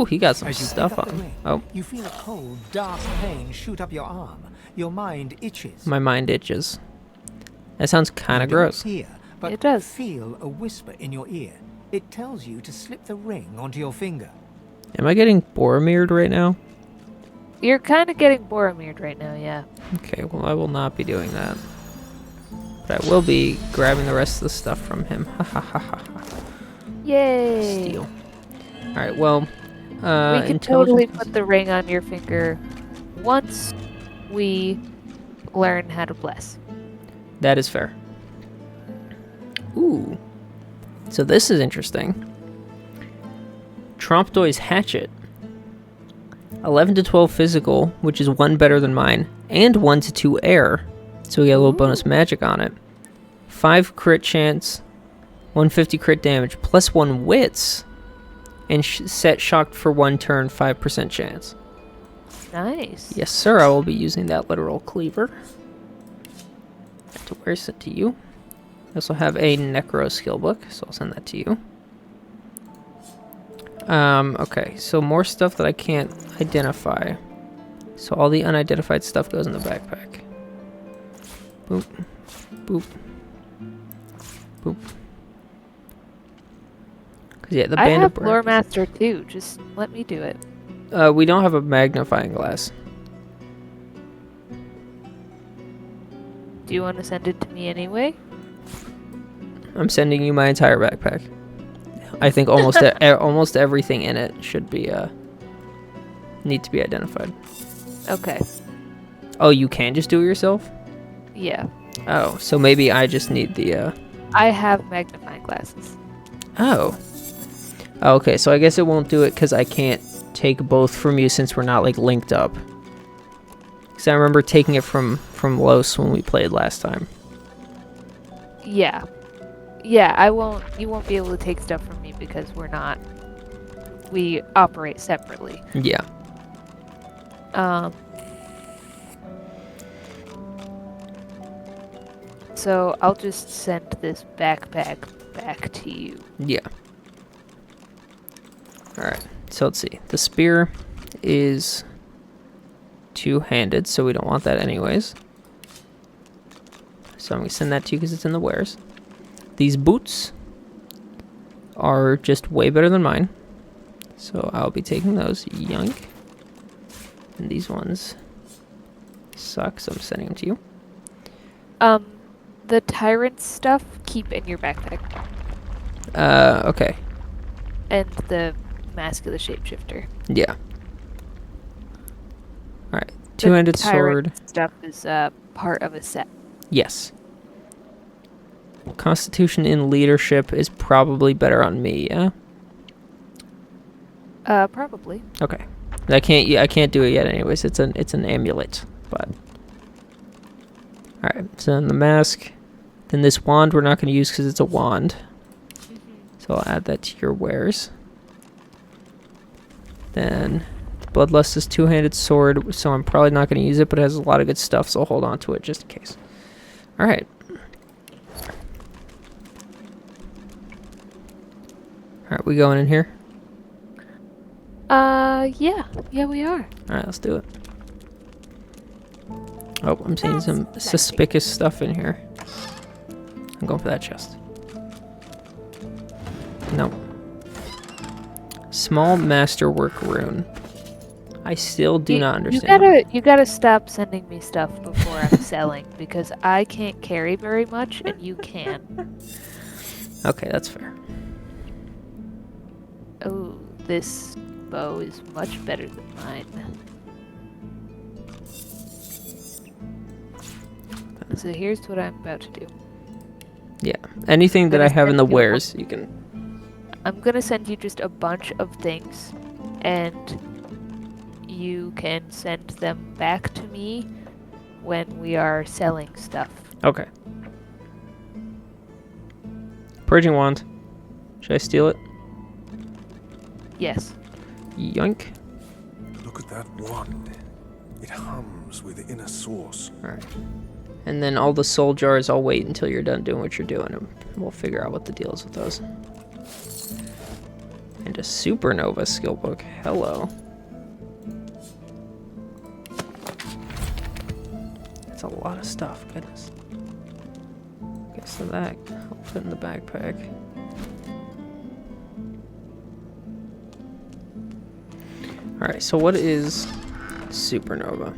Ooh, he got some As you stuff pick up the on. ring, Oh, you feel a cold, dark pain shoot up your arm. Your mind itches. my mind itches. That sounds kind You of don't gross. hear, but It does. feel a whisper in your ear. It tells you to slip the ring onto your finger. Am I getting Boromired right now? You're kind of getting Boromired right now, yeah. Okay, well, I will not be doing that. But I will be grabbing the rest of the stuff from him. Ha ha ha ha ha. Yay! Steal. Alright, well, We can totally intelligence- put the ring on your finger once we learn how to bless. That is fair. Ooh. So this is interesting. Trompdoy's Hatchet. 11 to 12 physical, which is 1 better than mine, and 1 to 2 air. So we get a little bonus magic on it. 5 crit chance, 150 crit damage, plus 1 wits, and set shocked for 1 turn, 5% chance. Nice. Yes, sir, I will be using that literal cleaver. To where's it to you? I also have a Necro skill book, so I'll send that to you. Okay, so more stuff that I can't identify. So all the unidentified stuff goes in the backpack. Boop. Boop. Boop. Cause yeah, the I band have of Lore Branches. Master too. Just let me do it. We don't have a magnifying glass. Do you want to send it to me anyway? I'm sending you my entire backpack. I think almost almost everything in it should be need to be identified. Okay. Oh, you can just do it yourself? Yeah. Oh, so maybe I just need the I have magnifying glasses. Oh. Okay, so I guess it won't do it because I can't take both from you since we're not like linked up. Because I remember taking it from Los when we played last time. Yeah. Yeah, you won't be able to take stuff from me because we operate separately. Yeah. So I'll just send this backpack back to you. Yeah. Alright, so let's see. The spear is two-handed, so we don't want that anyways. So I'm going to send that to you because it's in the wares. These boots are just way better than mine. So I'll be taking those. Yoink. And these ones suck, so I'm sending them to you. The tyrant stuff, keep in your backpack. Okay. And the mask of the shapeshifter. Yeah. Alright. Two-handed The tyrant sword. stuff is part of a set. Yes. Constitution in leadership is probably better on me, yeah? Probably. Okay. I can't do it yet anyways. It's an amulet, but alright, so then the mask. Then this wand we're not going to use because it's a wand. So I'll add that to your wares. Then Bloodlust is two-handed sword, so I'm probably not going to use it, but it has a lot of good stuff, so I'll hold on to it just in case. Alright. Alright, we going in here? Yeah. Yeah, we are. Alright, let's do it. Oh, I'm seeing some suspicious stuff in here. I'm going for that chest. No. Small masterwork rune. I still do not understand. You gotta stop sending me stuff before I'm selling because I can't carry very much and you can. Okay, that's fair. Oh, this bow is much better than mine. So here's what I'm about to do. Yeah. Anything that I Gonna have in send the you a wares, you can... I'm gonna send you just a bunch of things, and you can send them back to me when we are selling stuff. Okay. Purging wand. Should I steal it? Yes. Yoink. Look at that wand. It hums with inner source. Alright. And then all the soul jars, I'll wait until you're done doing what you're doing, and we'll figure out what the deal is with those. And a supernova skill book. Hello. That's a lot of stuff. Goodness. Guess that I'll put in the backpack. Alright, so what is supernova?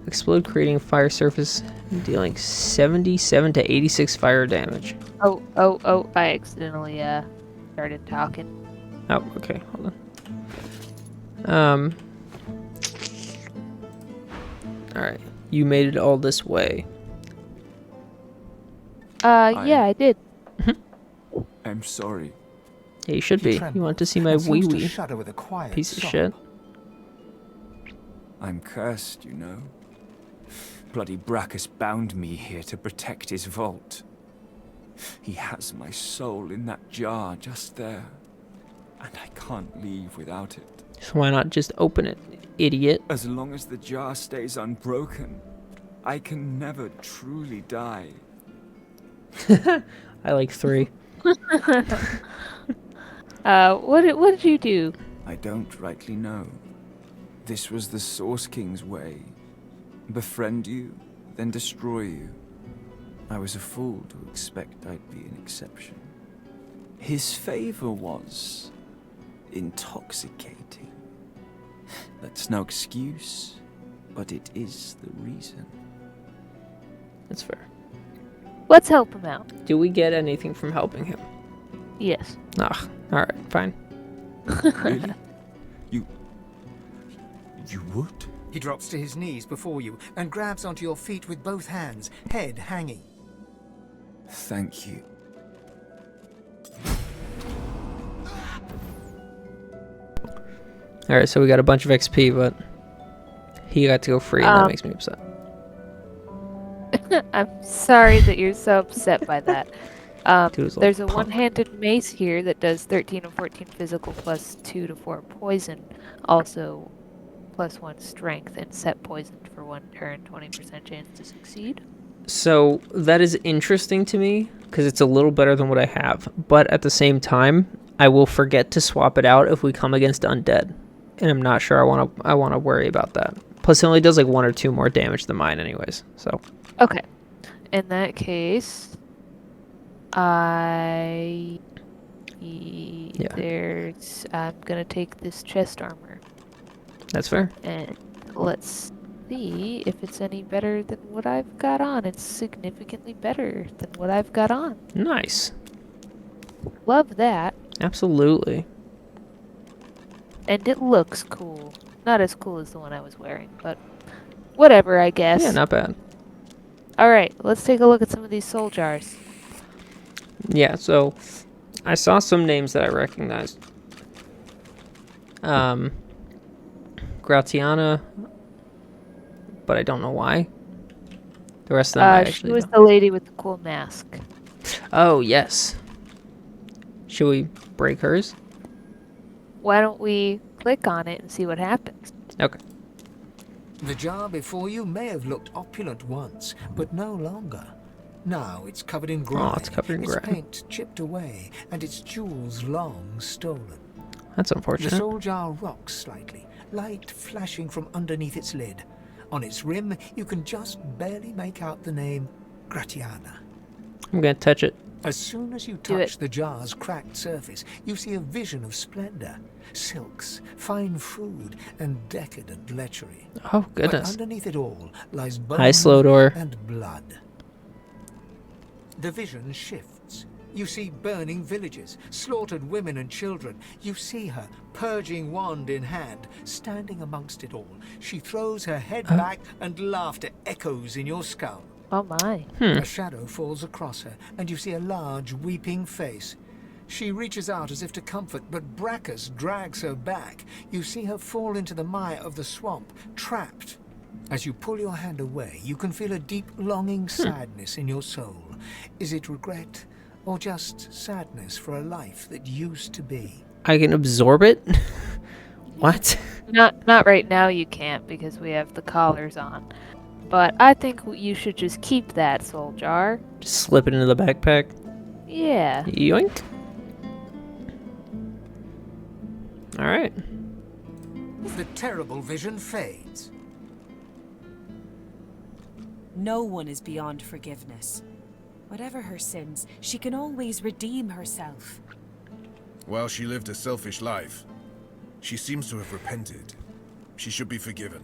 Explode, creating a fire surface, dealing 77 to 86 fire damage. Oh, I accidentally started talking. Oh, okay, hold on. Alright, you made it all this way. Yeah, I did. I'm sorry. Yeah, you should be. You want to see my and seems to wee-wee. shudder with a quiet Piece of sob. shit. I'm cursed, you know. Bloody Brackus bound me here to protect his vault. He has my soul in that jar just there. And I can't leave without it. So why not just open it, idiot? As long as the jar stays unbroken, I can never truly die. I like 3. What did you do? I don't rightly know. This was the Source King's way. Befriend you, then destroy you. I was a fool to expect I'd be an exception. His favor was intoxicating. That's no excuse, but it is the reason. That's fair. Let's help him out. Do we get anything from helping him? Yes. Ah, alright, fine. Really? You would? He drops to his knees before you and grabs onto your feet with both hands, head hanging. Thank you. Alright, so we got a bunch of XP, but he got to go free, and that makes me upset. I'm sorry that you're so upset by that. Dude was a There's a punk. one-handed mace here that does 13 and 14 physical plus 2 to 4 poison. Also, plus 1 strength and set poisoned for 1 turn, 20% chance to succeed. So that is interesting to me, because it's a little better than what I have. But at the same time, I will forget to swap it out if we come against undead. And I'm not sure I want to worry about that. Plus, it only does like 1 or 2 more damage than mine anyways. So Okay. In that case, I'm gonna take this chest armor that's fair. and let's see if it's any better than what I've got on. It's significantly better than what I've got on. Nice. Love that. Absolutely. And it looks cool. Not as cool as the one I was wearing, but whatever, I guess. Yeah, not bad. Alright, let's take a look at some of these soul jars. Yeah, so I saw some names that I recognized. Gratiana, but I don't know why. The rest of them I She actually was don't. the lady with the cool mask. Oh, yes. Should we break hers? Why don't we click on it and see what happens? Okay. The jar before you may have looked opulent once, but no longer. Now it's covered in grime. Oh, it's covered in its grime. paint chipped away, and its jewels long stolen. That's The unfortunate. soul jar rocks slightly, light flashing from underneath its lid. On its rim, you can just barely make out the name Gratiana. I'm going to touch it. As soon as you Do touch it. the jar's cracked surface, you see a vision of splendor, silks, fine food, and decadent lechery. Oh, But goodness. underneath it all lies Hi, bone Slowdoor. and blood. The vision shifts. You see burning villages, slaughtered women and children. You see her, purging wand in hand, standing amongst it all. She throws her head back and laughter echoes in your skull. Oh my. A shadow falls across her, and you see a large, weeping face. She reaches out as if to comfort, but Brackus drags her back. You see her fall into the mire of the swamp, trapped. As you pull your hand away, you can feel a deep, longing sadness in your soul. Is it regret, or just sadness for a life that used to be? I can absorb it? What? Not right now you can't because we have the collars on. But I think you should just keep that soul jar. Just slip it into the backpack. Yeah. Yoink. All right. The terrible vision fades. No one is beyond forgiveness. Whatever her sins, she can always redeem herself. While she lived a selfish life, she seems to have repented. She should be forgiven.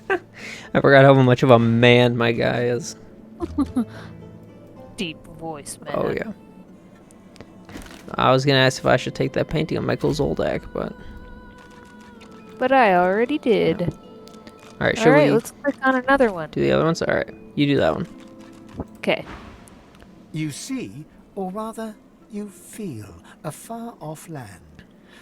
I forgot how much of a man my guy is. Deep voice, man. Oh, yeah. I was going to ask if I should take that painting of Michael Zoldak, but... But I already did. All right, should Alright, we let's click on another one. do the other ones? All right, you do that one. Okay. You see, or rather, you feel a far-off land.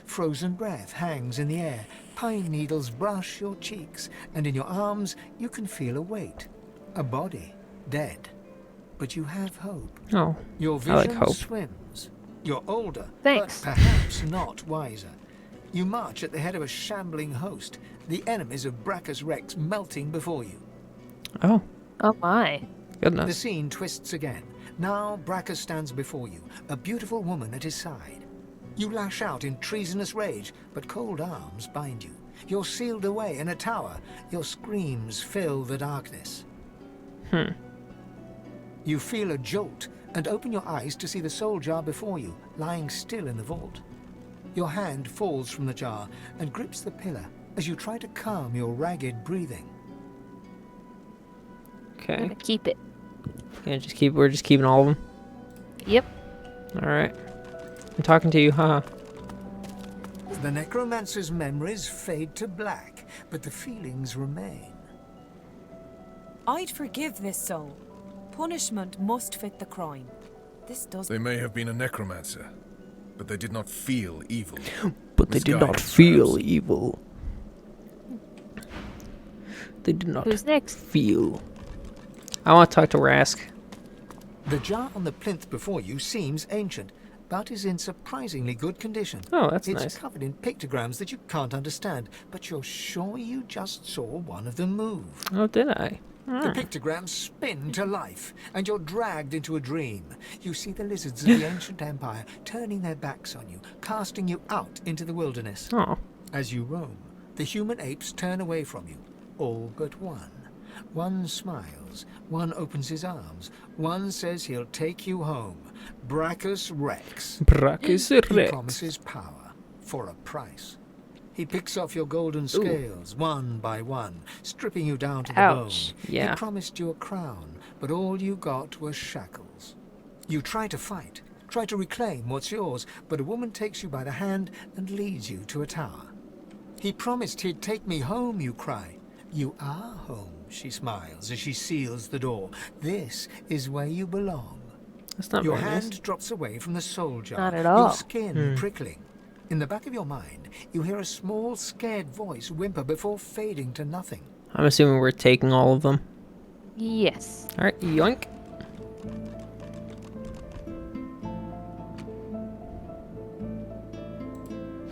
Frozen breath hangs in the air, pine needles brush your cheeks, and in your arms you can feel a weight. A body, dead. But you have hope. Oh, Your I like vision hope. swims. You're older, Thanks. but perhaps not wiser. You march at the head of a shambling host, the enemies of Brachus Rex melting before you. Oh, Oh my. The goodness. scene twists again. Now Brachus stands before you, a beautiful woman at his side. You lash out in treasonous rage, but cold arms bind you. You're sealed away in a tower. Your screams fill the darkness. You feel a jolt and open your eyes to see the soul jar before you, lying still in the vault. Your hand falls from the jar and grips the pillar as you try to calm your ragged breathing. I'm Okay. gonna keep it. Yeah, we're just keeping all of them. Yep. All right. I'm talking to you, haha. The necromancer's memories fade to black, but the feelings remain. I'd forgive this soul. Punishment must fit the crime. This does. They may have been a necromancer, but they did not feel evil. But they did not Misguided, feel perhaps. evil. They did not Who's next? feel. I want to talk to Rask. The jar on the plinth before you seems ancient, but is in surprisingly good condition. Oh, that's It's nice. covered in pictograms that you can't understand, but you're sure you just saw one of them move. Oh, did I? The pictograms spin to life, and you're dragged into a dream. You see the lizards of the ancient empire turning their backs on you, casting you out into the wilderness. Oh, As you roam, the human apes turn away from you, all but one. One smiles, one opens his arms, one says he'll take you home. Brachus Rex. Brachus He Rex. promises power for a price. He picks off your golden scales one by one, stripping you down to the Ouch. bone. Yeah. He promised you a crown, but all you got was shackles. You try to fight, try to reclaim what's yours, but a woman takes you by the hand and leads you to a tower. He promised he'd take me home, you cry. You are home, she smiles as she seals the door. This is where you belong. That's not Your very hand nice. drops away from the soul jar. Not at all. Your skin prickling. In the back of your mind, you hear a small, scared voice whimper before fading to nothing. I'm assuming we're taking all of them. Yes. All right, yoink.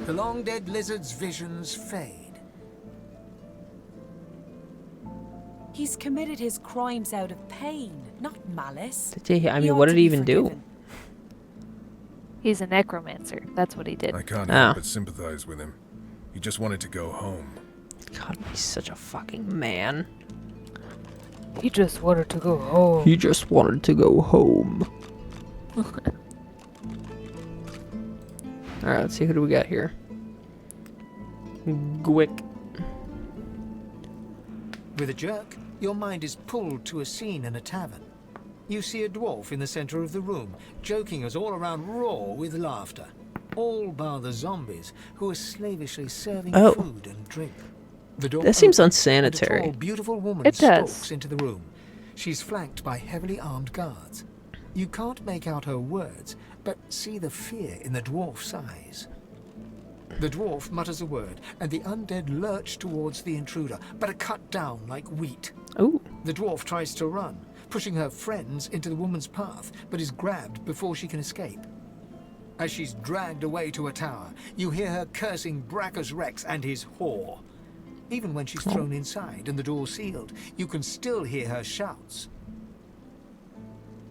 The long-dead lizard's visions fade. He's committed his crimes out of pain, not malice. I mean, what did he even do? He's a necromancer. That's what he did. I can't Ah. help but sympathize with him. He just wanted to go home. God, he's such a fucking man. He just wanted to go home. He just wanted to go home. Alright, let's see, who do we got here? Gwick. With a jerk, your mind is pulled to a scene in a tavern. You see a dwarf in the center of the room, joking us all around roar with laughter. All bar the zombies, who are slavishly serving Oh. food and drink. The door That seems opens, and a unsanitary. tall, beautiful woman It does. stalks into the room. She's flanked by heavily armed guards. You can't make out her words, but see the fear in the dwarf's eyes. The dwarf mutters a word, and the undead lurch towards the intruder, but are cut down like wheat. Ooh. The dwarf tries to run, pushing her friends into the woman's path, but is grabbed before she can escape. As she's dragged away to a tower, you hear her cursing Brachus Rex and his whore. Even when she's thrown inside and the door sealed, you can still hear her shouts.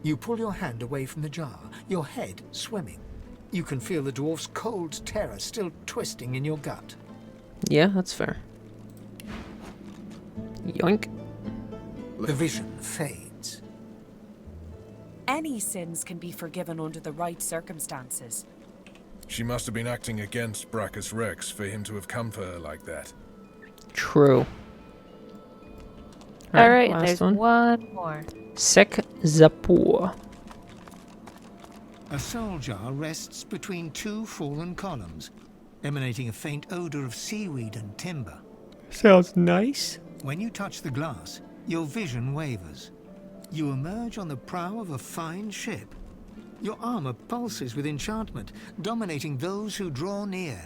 You pull your hand away from the jar, your head swimming. You can feel the dwarf's cold terror still twisting in your gut. Yeah, that's fair. Yoink. The vision fades. Any sins can be forgiven under the right circumstances. She must have been acting against Brachus Rex for him to have come for her like that. True. Alright, last there's one. one more. Sek Zapur. A soul jar rests between two fallen columns, emanating a faint odor of seaweed and timber. Sounds nice. When you touch the glass, your vision wavers. You emerge on the prow of a fine ship. Your armor pulses with enchantment, dominating those who draw near.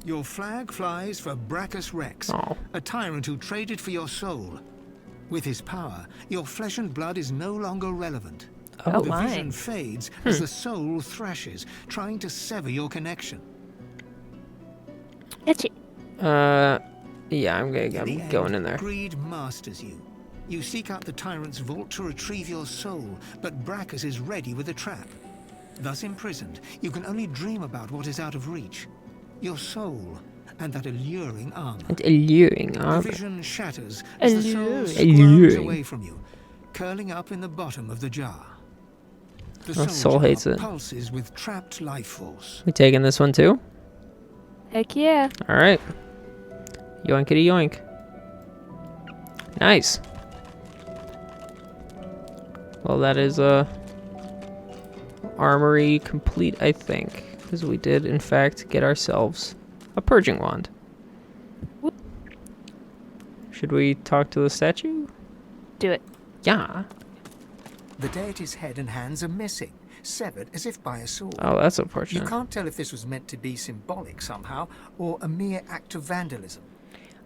Your flag flies for Brachus Rex, Oh. a tyrant who traded for your soul. With his power, your flesh and blood is no longer relevant. Oh, The my. vision fades as the soul thrashes, trying to sever your connection. Itchy. Yeah, I'm In the going end, in there. Greed masters you. You seek out the tyrant's vault to retrieve your soul, but Brachus is ready with a trap. Thus imprisoned, you can only dream about what is out of reach. Your soul and that alluring armor. And alluring The armor. vision shatters as the soul Alluring. squirms Alluring. away from you, curling up in the bottom of the jar. The Oh, soul soul jar hates it. pulses with trapped life force. We taking this one too? Heck yeah. Alright. Yoinkity yoink. Nice. Well, that is armory complete, I think. Because we did, in fact, get ourselves a purging wand. Whoop. Should we talk to the statue? Do it. Yeah. The deity's head and hands are missing, severed as if by a sword. Oh, that's You unfortunate. can't tell if this was meant to be symbolic somehow, or a mere act of vandalism.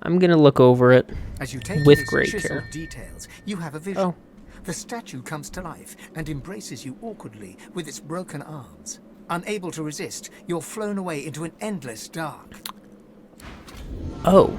I'm gonna look over it. As you take With in its great chiseled care. details, you have a vision. Oh. The statue comes to life and embraces you awkwardly with its broken arms. Unable to resist, you're flown away into an endless dark. Oh.